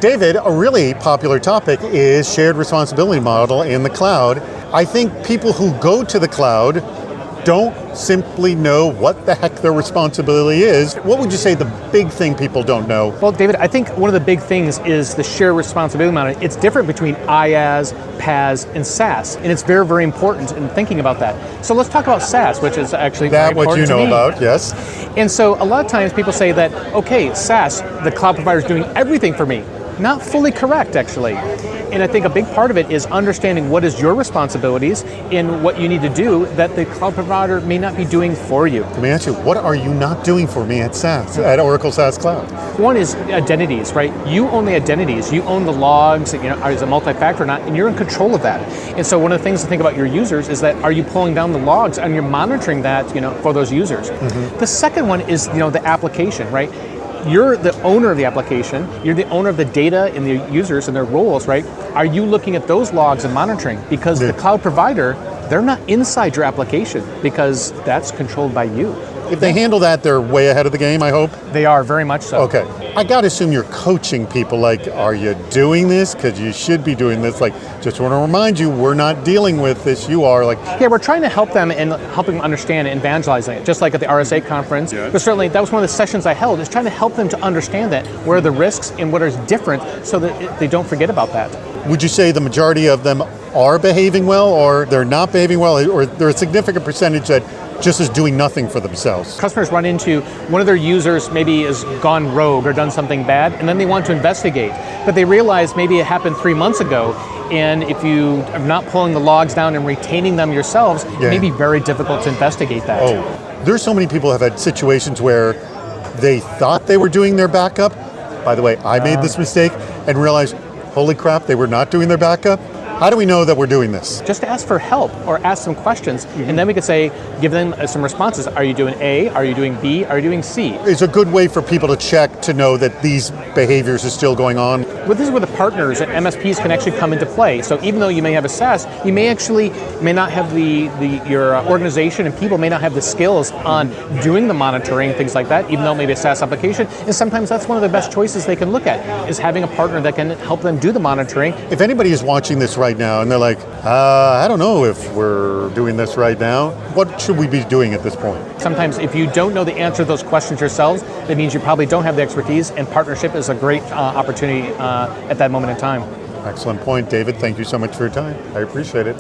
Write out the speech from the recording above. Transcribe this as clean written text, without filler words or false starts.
David, a really popular topic is shared responsibility model in the cloud. I think people who go to the cloud don't simply know what the heck their responsibility is. What would you say the big thing people don't know? Well, David, I think one of the big things is the shared responsibility model. It's different between IaaS, PaaS, and SaaS, and it's very, very important in thinking about that. So let's talk about SaaS, which is actually that very what you important know to me. about, yes. And so a lot of times people say that, okay, SaaS, the cloud provider is doing everything for me. Not fully correct, actually. And I think a big part of it is understanding what is your responsibilities and what you need to do that the cloud provider may not be doing for you. Let me ask you, what are you not doing for me at SaaS, at Oracle SaaS Cloud? One is identities, right? You own the identities, you own the logs, is it multi-factor or not, and you're in control of that. And so one of the things to think about your users is that are you pulling down the logs and you're monitoring that, for those users. Mm-hmm. The second one is, the application, right? You're the owner of the application, you're the owner of the data and the users and their roles, right? Are you looking at those logs and monitoring? Because the cloud provider, they're not inside your application because that's controlled by you. If they handle that, they're way ahead of the game, I hope? They are, very much so. Okay. I got to assume you're coaching people, like, are you doing this? Because you should be doing this. Like, just want to remind you, we're not dealing with this. You are, like... Yeah, we're trying to help them and helping them understand and evangelizing it, just like at the RSA conference. Yeah. But certainly, that was one of the sessions I held, is trying to help them to understand that, where are the risks and what is different, so that they don't forget about that. Would you say the majority of them are behaving well, or they're not behaving well, or there's a significant percentage that just is doing nothing for themselves? Customers run into one of their users maybe has gone rogue or done something bad, and then they want to investigate. But they realize maybe it happened 3 months ago, and if you are not pulling the logs down and retaining them yourselves, it may be very difficult to investigate that. Oh, there's so many people have had situations where they thought they were doing their backup. By the way, I made this mistake and realized, holy crap, they were not doing their backup. How do we know that we're doing this? Just ask for help or ask some questions, and then we could say, give them some responses. Are you doing A? Are you doing B? Are you doing C? It's a good way for people to check to know that these behaviors are still going on. Well, this is where the partners and MSPs can actually come into play. So even though you may have a SaaS, you may not have your organization and people may not have the skills on doing the monitoring, things like that, even though maybe a SaaS application. And sometimes that's one of the best choices they can look at, is having a partner that can help them do the monitoring. If anybody is watching this right now and they're like, I don't know if we're doing this right now, what should we be doing at this point? Sometimes if you don't know the answer to those questions yourselves, that means you probably don't have the expertise, and partnership is a great opportunity at that moment in time. Excellent point, David. Thank you so much for your time. I appreciate it.